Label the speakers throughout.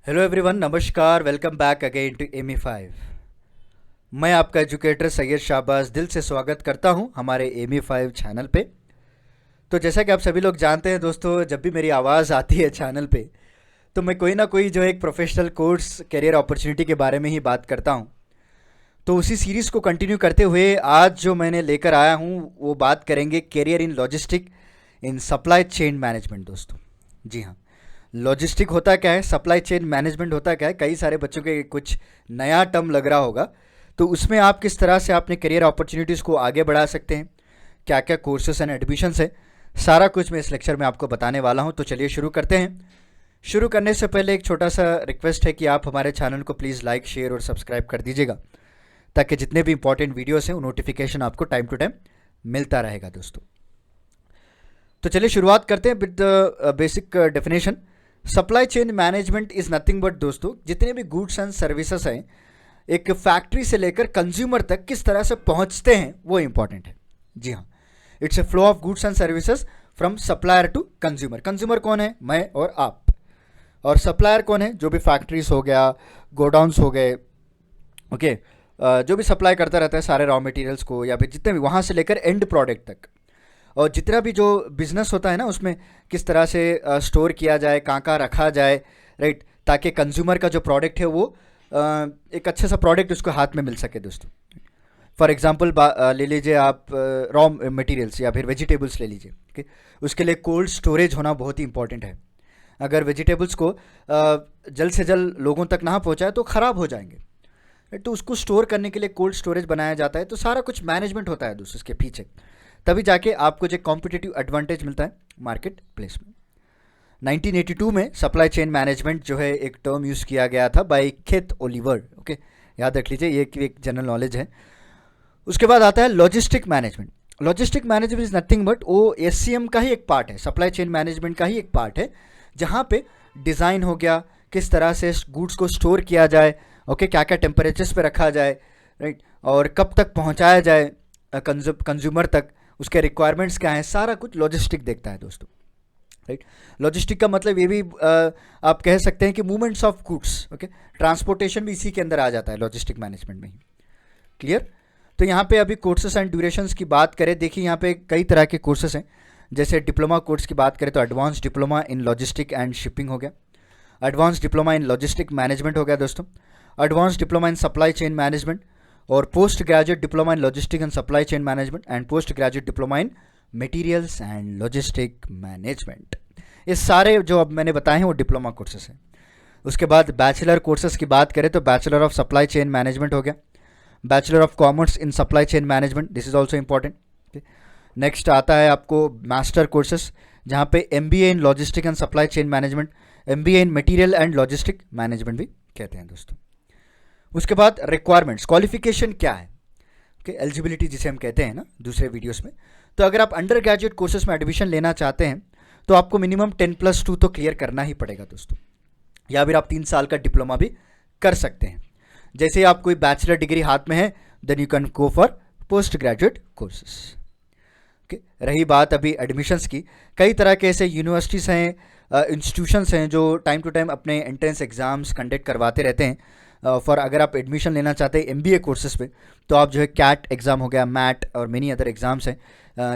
Speaker 1: Hello everyone, नमस्कार। Welcome back again to Amy 5। मैं आपका एजुकेटर सैयद शाहबाज दिल से स्वागत करता हूं हमारे एमी 5 चैनल पे। तो जैसा कि आप सभी लोग जानते हैं दोस्तों, जब भी मेरी आवाज़ आती है चैनल पे तो मैं कोई ना कोई जो है एक प्रोफेशनल कोर्स करियर अपॉर्चुनिटी के बारे में ही बात करता हूं। तो उसी सीरीज़ को कंटिन्यू करते हुए आज जो मैंने लेकर आया हूं वो बात करेंगे career in logistic in supply chain management दोस्तों। जी हाँ, लॉजिस्टिक होता क्या है, सप्लाई चेन मैनेजमेंट होता क्या है, कई सारे बच्चों के कुछ नया टर्म लग रहा होगा। तो उसमें आप किस तरह से अपने करियर अपॉर्चुनिटीज़ को आगे बढ़ा सकते हैं, क्या क्या कोर्सेस एंड एडमिशन्स है, सारा कुछ मैं इस लेक्चर में आपको बताने वाला हूं। तो चलिए शुरू करते हैं। शुरू करने से पहले एक छोटा सा रिक्वेस्ट है कि आप हमारे चैनल को प्लीज़ लाइक, शेयर और सब्सक्राइब कर दीजिएगा, ताकि जितने भी इंपॉर्टेंट वीडियोस हैं वो नोटिफिकेशन आपको टाइम टू टाइम मिलता रहेगा दोस्तों। तो चलिए शुरुआत करते हैं with the basic definition. Supply chain management is nothing but दोस्तों, जितने भी गुड्स एंड सर्विसेज हैं एक फैक्ट्री से लेकर कंज्यूमर तक किस तरह से पहुंचते हैं वो इंपॉर्टेंट है। जी हाँ, it's a flow of goods and services from supplier to consumer. Consumer कौन है? मैं और आप। और सप्लायर कौन है? जो भी फैक्ट्रीज हो गया, गोडाउन्स हो गए, ओके, जो भी सप्लाई करता रहता है सारे रॉ मटेरियल्स को, या फिर जितने भी वहाँ से लेकर एंड प्रोडक्ट तक। और जितना भी जो बिजनेस होता है ना, उसमें किस तरह से स्टोर किया जाए, कहाँ कहाँ रखा जाए, राइट, ताकि कंज्यूमर का जो प्रोडक्ट है वो एक अच्छा सा प्रोडक्ट उसको हाथ में मिल सके दोस्तों। फॉर एग्जांपल ले लीजिए आप रॉ मटेरियल्स या फिर वेजिटेबल्स ले लीजिए, ओके। उसके लिए कोल्ड स्टोरेज होना बहुत ही इंपॉर्टेंट है। अगर वेजिटेबल्स को जल्द से जल्द लोगों तक ना पहुँचाए तो ख़राब हो जाएंगे, right? तो उसको स्टोर करने के लिए कोल्ड स्टोरेज बनाया जाता है। तो सारा कुछ मैनेजमेंट होता है दोस्तों इसके पीछे, तभी जाके आपको जो कॉम्पिटिटिव एडवांटेज मिलता है मार्केट प्लेस में। 1982 में सप्लाई चेन मैनेजमेंट जो है एक टर्म यूज़ किया गया था बाय केथ ओलिवर, ओके, याद रख लीजिए, ये एक जनरल नॉलेज है। उसके बाद आता है logistic management. Logistic management is nothing but वो एससीएम का ही एक पार्ट है, सप्लाई चेन मैनेजमेंट का ही एक पार्ट है, जहाँ पे डिज़ाइन हो गया, किस तरह से गुड्स को स्टोर किया जाए, ओके, क्या क्या टेम्परेचर्स पे रखा जाए, राइट, और कब तक पहुँचाया जाए कंज्यूमर तक, उसके रिक्वायरमेंट्स क्या हैं, सारा कुछ लॉजिस्टिक देखता है दोस्तों, राइट। लॉजिस्टिक का मतलब ये भी आप कह सकते हैं कि movements of goods, okay, transportation भी इसी के अंदर आ जाता है लॉजिस्टिक मैनेजमेंट में ही। क्लियर? तो यहाँ पे अभी कोर्सेस एंड ड्यूरेशंस की बात करें, देखिए यहाँ पे कई तरह के कोर्सेस हैं। जैसे डिप्लोमा कोर्स की बात करें तो advance diploma in logistic and shipping हो गया, advance diploma in logistic management हो गया दोस्तों, advance diploma in supply chain management, और post graduate diploma in logistic and supply chain management, and post graduate diploma in materials and logistic management. ये सारे जो अब मैंने बताए हैं वो डिप्लोमा कोर्सेस हैं। उसके बाद बैचलर कोर्सेज की बात करें तो bachelor of supply chain management हो गया, bachelor of commerce in supply chain management, this is also important. Next आता है आपको मास्टर कोर्सेस, जहाँ पे MBA in logistic and supply chain management, MBA in material and logistic management भी कहते हैं दोस्तों। उसके बाद रिक्वायरमेंट्स, क्वालिफिकेशन क्या है, ओके, एलिजिबिलिटी जिसे हम कहते हैं ना दूसरे वीडियोस में। तो अगर आप अंडर ग्रेजुएट कोर्सेज में एडमिशन लेना चाहते हैं तो आपको मिनिमम 10+2 तो क्लियर करना ही पड़ेगा दोस्तों, या फिर आप 3 साल का डिप्लोमा भी कर सकते हैं। जैसे आप कोई बैचलर डिग्री हाथ में है then you can go for post graduate courses, okay. रही बात अभी एडमिशन्स की, कई तरह के ऐसे यूनिवर्सिटीज़ हैं, इंस्टीट्यूशंस हैं जो टाइम टू टाइम अपने एंट्रेंस एग्ज़ाम्स कंडक्ट करवाते रहते हैं। फॉर अगर आप एडमिशन लेना चाहते हैं MBA कोर्सेज पे तो आप जो है कैट एग्ज़ाम हो गया, मैट और मेनी अदर एग्ज़ाम्स हैं,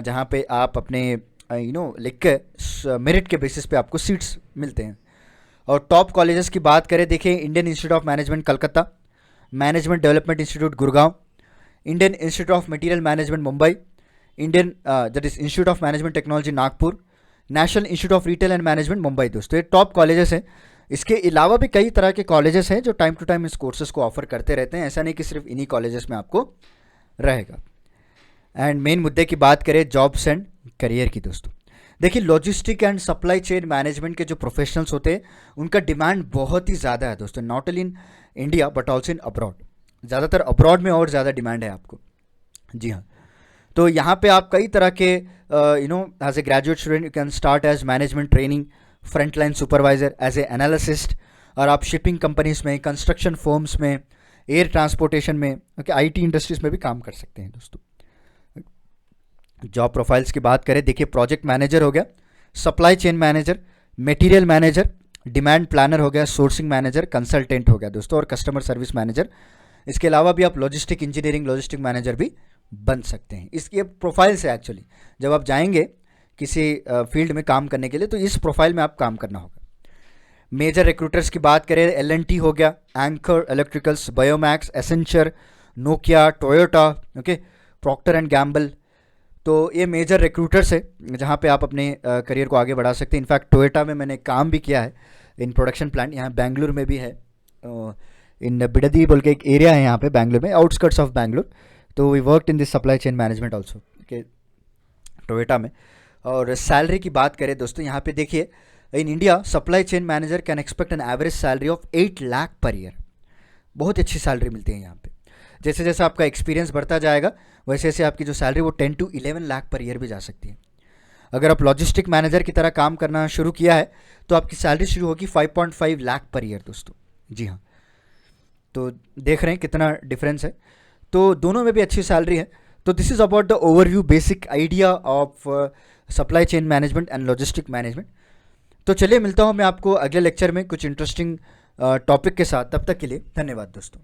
Speaker 1: जहाँ पे आप अपने लिख के मेरिट के बेसिस पे आपको सीट्स मिलते हैं। और टॉप कॉलेजेस की बात करें, देखिए Indian institute of management Calcutta, management development institute Gurgaon, Indian institute of material management Mumbai, Indian that is institute of management technology Nagpur, national institute of retail and management Mumbai. दोस्तों ये टॉप कॉलेजेस हैं। इसके अलावा भी कई तरह के कॉलेजेस हैं जो टाइम टू टाइम इस कोर्सेज को ऑफर करते रहते हैं, ऐसा नहीं कि सिर्फ इन्हीं कॉलेजेस में आपको रहेगा। एंड मेन मुद्दे की बात करें जॉब्स एंड करियर की दोस्तों, देखिए logistic and supply chain management के जो प्रोफेशनल्स होते हैं उनका डिमांड बहुत ही ज़्यादा है दोस्तों, not only in India but also in abroad. ज़्यादातर अब्रॉड में और ज़्यादा डिमांड है आपको। जी हाँ, तो यहाँ पे आप कई तरह के as a graduate student you can start as management training, front line supervisor, as a analyst, और आप शिपिंग कंपनीज में, कंस्ट्रक्शन फर्म्स में, एयर ट्रांसपोर्टेशन में, ओके, IT इंडस्ट्रीज में भी काम कर सकते हैं दोस्तों। जॉब प्रोफाइल्स की बात करें, देखिए प्रोजेक्ट मैनेजर हो गया, supply chain manager, material manager, demand planner हो गया, सोर्सिंग मैनेजर, कंसल्टेंट हो गया दोस्तों, और कस्टमर सर्विस मैनेजर। इसके अलावा भी आप लॉजिस्टिक इंजीनियरिंग, लॉजिस्टिक मैनेजर भी बन सकते हैं। इसकी प्रोफाइल से एक्चुअली जब आप जाएंगे किसी फील्ड में काम करने के लिए तो इस प्रोफाइल में आप काम करना होगा। मेजर रिक्रूटर्स की बात करें, L&T हो गया, Anchor Electricals, Biomax, Accenture, Nokia, Toyota, okay, Procter and Gamble. तो ये मेजर रिक्रूटर्स है जहाँ पे आप अपने करियर को आगे बढ़ा सकते हैं। इनफैक्ट टोयोटा में मैंने काम भी किया है इन प्रोडक्शन प्लांट, यहाँ बेंगलुरु में भी है, इन बिडदी बोल के एक एरिया है यहाँ पे बेंगलुरु में, आउटस्कर्ट्स ऑफ बेंगलुरु। तो we worked in this supply chain management also के टोयोटा में। और सैलरी की बात करें दोस्तों, यहाँ पे देखिए, in India supply chain manager can expect an average salary of 8 lakh per year. बहुत अच्छी सैलरी मिलती है यहाँ पे। जैसे जैसे आपका एक्सपीरियंस बढ़ता जाएगा वैसे वैसे आपकी जो सैलरी वो 10 to 11 लाख पर ईयर भी जा सकती है। अगर आप लॉजिस्टिक मैनेजर की तरह काम करना शुरू किया है तो आपकी सैलरी शुरू होगी 5.5 लाख पर ईयर दोस्तों। जी हाँ, तो देख रहे हैं कितना डिफरेंस है। तो दोनों में भी अच्छी सैलरी है। तो this is about the overview, basic idea of supply chain management and logistic management. तो चलिए मिलता हूँ मैं आपको अगले लेक्चर में कुछ इंटरेस्टिंग टॉपिक के साथ। तब तक के लिए धन्यवाद दोस्तों।